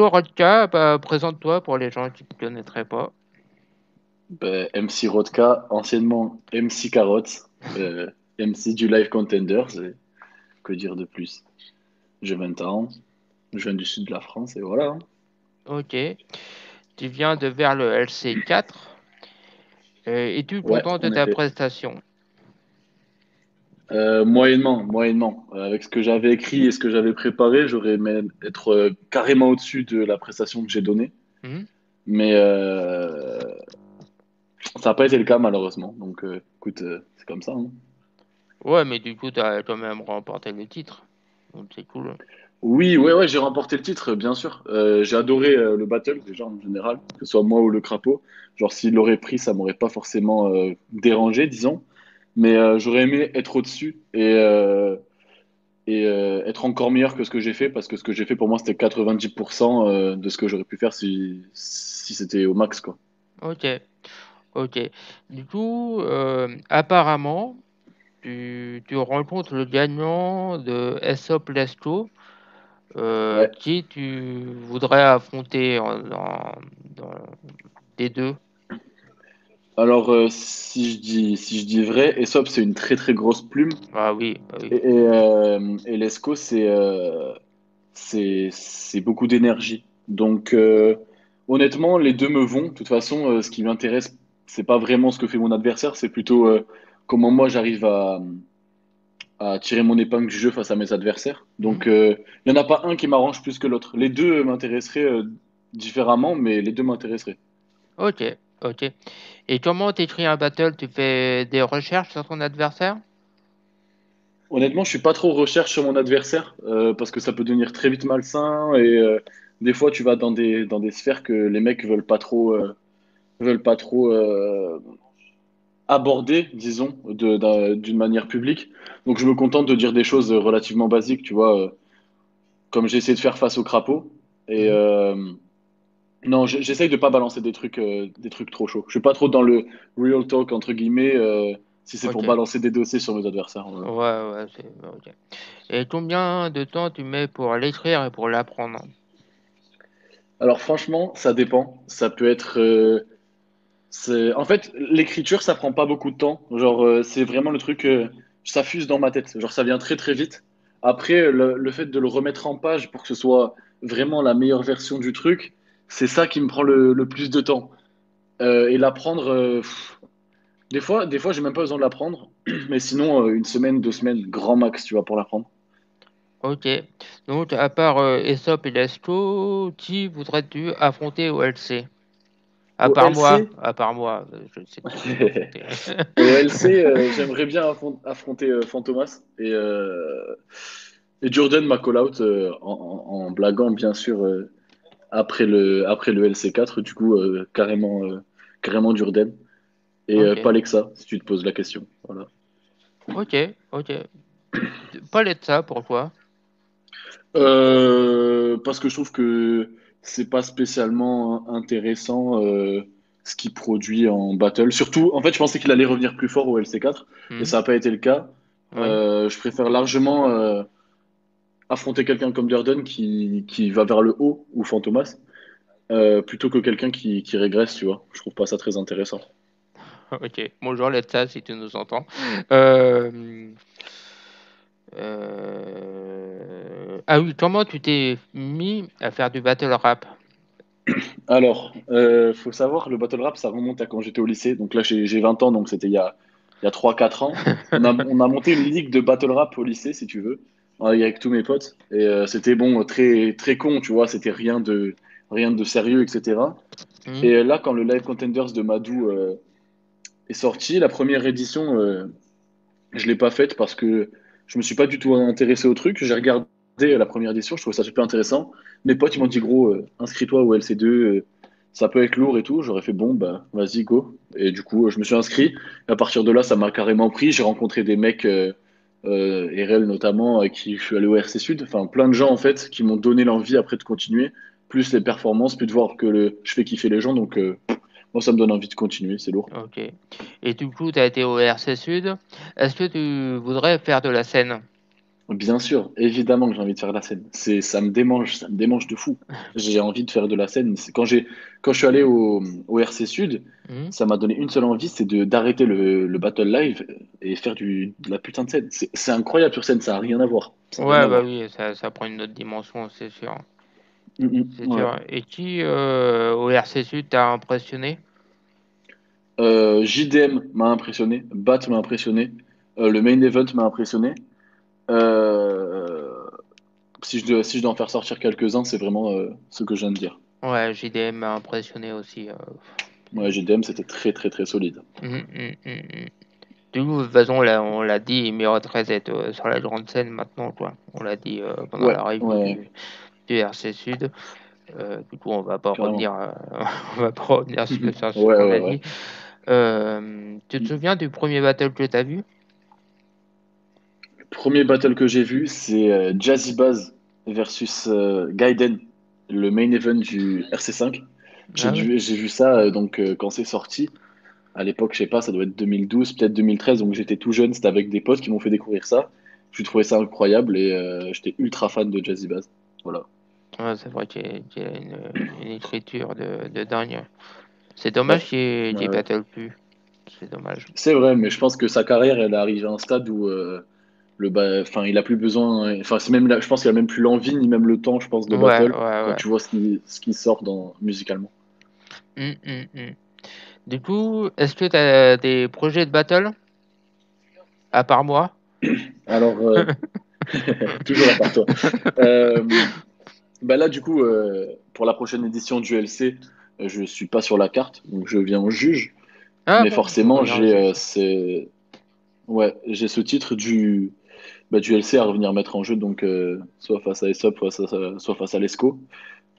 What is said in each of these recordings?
Bonjour Rodka, bah, présente-toi pour les gens qui ne te connaîtraient pas. Ben, MC Rodka, anciennement MC Carotte, MC du Live Contenders, et que dire de plus? J'ai 20 ans, je viens du sud de la France, et voilà, hein. Ok, tu viens de vers le LC4. Es-tu Ouais, content de en ta effet. prestation? Moyennement. Avec ce que j'avais écrit et ce que j'avais préparé, j'aurais aimé être carrément au-dessus de la prestation que j'ai donnée. Hmm. Mais ça n'a pas été le cas, malheureusement. Donc, écoute, c'est comme ça, hein. Ouais, mais du coup, tu as quand même remporté le titre. Donc c'est cool. Oui, ouais, j'ai remporté le titre, bien sûr. J'ai adoré le battle, déjà, en général, que ce soit moi ou le crapaud. Genre, s'il l'aurait pris, ça m'aurait pas forcément dérangé, disons. Mais j'aurais aimé être au-dessus et être encore meilleur que ce que j'ai fait, parce que ce que j'ai fait, pour moi, c'était 90% de ce que j'aurais pu faire si c'était au max, quoi. Ok, ok. Du coup, apparemment, tu rencontres le gagnant de Aesop Let's Go, Ouais. qui tu voudrais affronter dans des deux. Alors, si je dis vrai, Aesop, c'est une très, très grosse plume. Ah oui, bah oui. Et Lesco, c'est beaucoup d'énergie. Donc, honnêtement, les deux me vont. De toute façon, ce qui m'intéresse, c'est pas vraiment ce que fait mon adversaire, c'est plutôt comment moi j'arrive à tirer mon épingle du jeu face à mes adversaires. Hmm. Donc, il n'y en a pas un qui m'arrange plus que l'autre. Les deux m'intéresseraient différemment, mais les deux m'intéresseraient. Ok, ok. Et comment t'écris un battle? Tu fais des recherches sur ton adversaire? Honnêtement, je suis pas trop recherche sur mon adversaire parce que ça peut devenir très vite malsain et des fois tu vas dans des sphères que les mecs veulent pas trop aborder, disons, d'une manière publique. Donc je me contente de dire des choses relativement basiques, tu vois, comme j'ai essayé de faire face au crapaud. Et Mhm. non, j'essaye de pas balancer des trucs trop chauds. Je suis pas trop dans le real talk entre guillemets, si c'est Ok. pour balancer des dossiers sur mes adversaires. Ouais, Voilà. ouais, ok. Et combien de temps tu mets pour l'écrire et pour l'apprendre? Alors franchement, ça dépend. Ça peut être En fait, l'écriture, ça prend pas beaucoup de temps. Genre, c'est vraiment le truc, ça fuse dans ma tête. Genre, ça vient très très vite. Après, le fait de le remettre en page pour que ce soit vraiment la meilleure version du truc, c'est ça qui me prend le plus de temps. Et l'apprendre, des fois, j'ai même pas besoin de l'apprendre. Mais sinon, une semaine, 2 semaines, grand max, tu vois, pour l'apprendre. Ok. Donc, à part Aesop et Lescaut, qui voudrais-tu affronter au LC? Au LC, À part moi, je ne sais qui tu veux affronter. au LC, j'aimerais bien affronter Fantomas et Jordan m'a call out en blaguant bien sûr après le LC4 du coup carrément Jordan et Ok, pas Lexa si tu te poses la question. Voilà. ok, ok. Pas de ça, pourquoi? Parce que je trouve que c'est pas spécialement intéressant ce qu'il produit en battle. Surtout, en fait, je pensais qu'il allait revenir plus fort au LC4 et Hmm. ça n'a pas été le cas. Oui. Je préfère largement affronter quelqu'un comme Durden qui va vers le haut ou Fantomas plutôt que quelqu'un qui régresse, tu vois. Je trouve pas ça très intéressant. Ok. Bonjour Letza, si tu nous entends. Euh, Ah oui, comment tu t'es mis à faire du battle rap? Alors, faut savoir, le battle rap, ça remonte à quand j'étais au lycée. Donc là, j'ai 20 ans, donc c'était il y a 3 4 ans. On a monté une ligue de battle rap au lycée, si tu veux, avec tous mes potes. Et c'était bon, très, très con, tu vois, c'était rien de sérieux, etc. Hmm. Et là, quand le Live Contenders de Madou est sorti, la première édition, je l'ai pas faite parce que je me suis pas du tout intéressé au truc. J'ai regardé la première édition, je trouvais ça super intéressant. Mes potes, ils m'ont dit, gros, inscris-toi au LC2, ça peut être lourd et tout. J'aurais fait, bon, bah, vas-y, go. Et du coup, je me suis inscrit. Et à partir de là, ça m'a carrément pris. J'ai rencontré des mecs, RL notamment, avec qui je suis allé au RC Sud. Enfin, plein de gens, en fait, qui m'ont donné l'envie après de continuer. Plus les performances, plus de voir que je fais kiffer les gens. Donc, moi, ça me donne envie de continuer, c'est lourd. Ok. Et du coup, tu as été au RC Sud. Est-ce que tu voudrais faire de la scène? Bien sûr, évidemment que j'ai envie de faire de la scène. Ça me démange de fou. J'ai envie de faire de la scène. Quand je suis allé au RC Sud, Hmm. ça m'a donné une seule envie, c'est d'arrêter le battle live et faire de la putain de scène. C'est incroyable sur scène, ça a rien à voir. Ça a rien Ouais, à bah voir. oui, ça prend une autre dimension, c'est sûr. C'est Ouais. sûr. Et qui, au RC Sud, t'a impressionné? JDM m'a impressionné, Bat m'a impressionné, le main event m'a impressionné. Euh, si je dois en faire sortir quelques-uns, c'est vraiment ce que je viens de dire. Ouais, JDM m'a impressionné aussi. Ouais, JDM, c'était très très très solide. Hum, hum, hum, hum. Du coup, de toute façon, là, on l'a dit, il mériterait d'être sur la grande scène maintenant, quoi. On l'a dit pendant Ouais, la review ouais, du RC Sud. Du coup, on va pas carrément. revenir, on va pas revenir sur ce Ouais, qu'on ouais, a ouais. dit. Tu te souviens du premier battle que tu as vu? Premier battle que j'ai vu, c'est Jazzy Baz versus Gaiden, le main event du RC5. Ah oui. J'ai vu ça quand c'est sorti. À l'époque, je sais pas, ça doit être 2012, peut-être 2013, donc j'étais tout jeune. C'était avec des potes qui m'ont fait découvrir ça. J'ai trouvé ça incroyable et j'étais ultra fan de Jazzy Baz. Voilà. Ouais, c'est vrai qu'il y a une écriture de dingue. C'est Ouais, dommage qu'il ouais, ouais. battle plus. C'est dommage. C'est vrai, mais je pense que sa carrière, elle est arrivée à un stade où enfin, il a plus besoin. Enfin, c'est même je pense qu'il a même plus l'envie ni même le temps, je pense, de Ouais, battle ouais, quand ouais. tu vois ce qui sort musicalement. Hum. Du coup, est-ce que tu as des projets de battle à part moi? Alors, toujours à part toi. Euh, Bah là, du coup, pour la prochaine édition du LC, je suis pas sur la carte, donc je viens en juge. Ah Mais bon, on va forcément, venir juge. ouais, j'ai ce titre du LC à revenir mettre en jeu, donc soit face à Aesop, soit face à Lesco.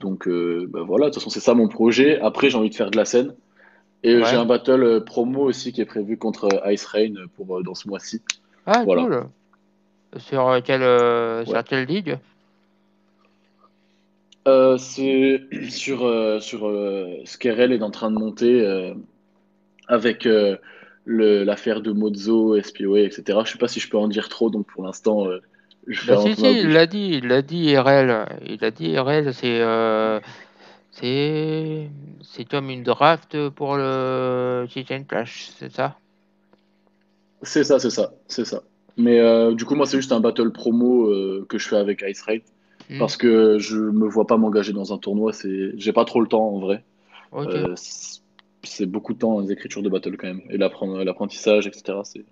Donc bah voilà, de toute façon, c'est ça mon projet. Après, j'ai envie de faire de la scène. Et j'ai Ouais. un battle promo aussi qui est prévu contre Ice Rain pour dans ce mois-ci. Ah, Voilà. cool. Ouais. Sur quelle ligue? C'est sur Skerel est en train de monter avec l'affaire de Mozo, SPOA, etc. Je sais pas si je peux en dire trop, donc pour l'instant, je Bah ferme un si, peu ma si, bouche. il l'a dit RL. Il a dit RL, c'est c'est comme une draft pour le Chicken Clash, c'est ça? C'est ça, c'est ça. Mais du coup, moi, c'est juste un battle promo que je fais avec Ice Raid Hmm. parce que je me vois pas m'engager dans un tournoi. J'ai pas trop le temps en vrai. Ok. Euh, c'est beaucoup de temps les écritures de battle quand même et l'apprentissage, etc. C'est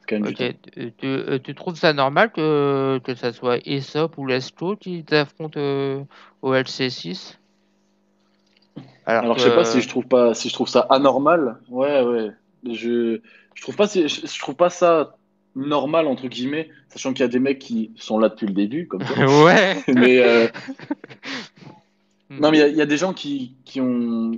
quand même du Ok. temps. Tu trouves ça normal que ça soit Aesop ou Lesto qui t'affrontent au LC6? Alors Alors, je sais pas si que. je trouve pas, si je trouve ça anormal. Ouais, ouais. Je, je trouve pas ça normal, entre guillemets, sachant qu'il y a des mecs qui sont là depuis le début, comme toi. Ouais. Mais, Hmm. non, mais il y a des gens qui ont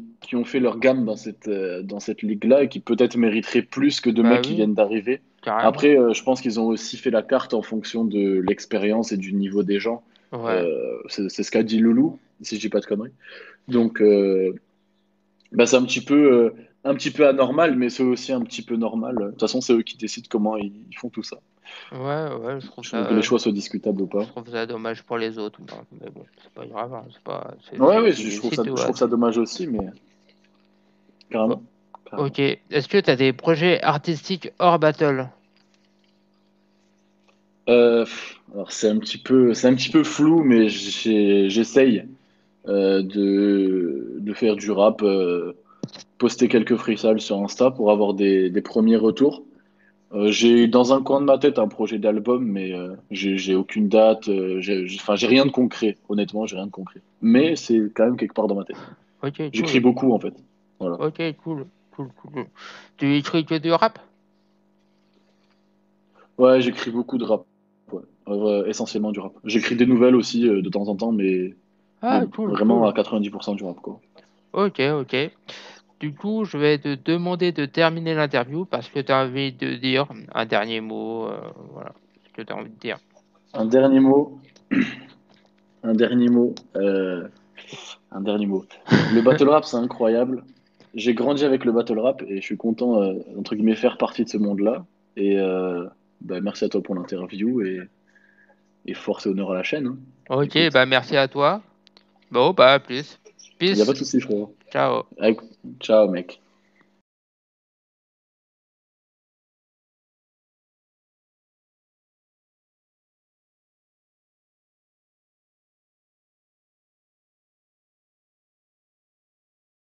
fait leur gamme dans cette ligue-là et qui peut-être mériteraient plus que de Bah mecs qui oui, viennent d'arriver. carrément. Après, je pense qu'ils ont aussi fait la carte en fonction de l'expérience et du niveau des gens. Ouais. C'est ce qu'a dit Loulou, si je dis pas de conneries. Donc, bah, c'est un petit peu anormal, mais c'est aussi un petit peu normal. De toute façon, c'est eux qui décident comment ils font tout ça. Ouais, Je trouve que les choix soient discutables ou je pas. trouve ça dommage pour les autres. Mais bon, c'est pas grave, hein, Ouais, c'est eux ouais, qui décident tout. je Ouais, trouve ça dommage aussi, mais Oh, carrément, carrément. ok. Est-ce que tu as des projets artistiques hors battle? Alors c'est un petit peu flou, mais j'essaye de faire du rap, poster quelques freestyles sur Insta pour avoir des premiers retours. J'ai dans un coin de ma tête un projet d'album, mais j'ai aucune date. Enfin, j'ai rien de concret. Honnêtement, j'ai rien de concret. Mais c'est quand même quelque part dans ma tête. Ok, J'écris cool. beaucoup en fait. Voilà. Ok, cool. Tu écris que du rap? Ouais, j'écris beaucoup de rap. Ouais. Essentiellement du rap. J'écris des nouvelles aussi de temps en temps, mais Ah, vraiment cool. à 90% du rap, quoi. Ok. Du coup, je vais te demander de terminer l'interview parce que tu as envie de dire un dernier mot. Voilà, ce que tu as envie de dire. Un dernier mot. Un dernier mot. Un dernier mot. Le battle rap, c'est incroyable. J'ai grandi avec le battle rap et je suis content, entre guillemets, faire partie de ce monde-là. Et bah, merci à toi pour l'interview. Et Et force et honneur à la chaîne, hein. Ok, Écoute, bah merci à toi. Bon, bah à plus. il n'y a pas Peace. de souci, frérot. Ciao. Ciao, mec.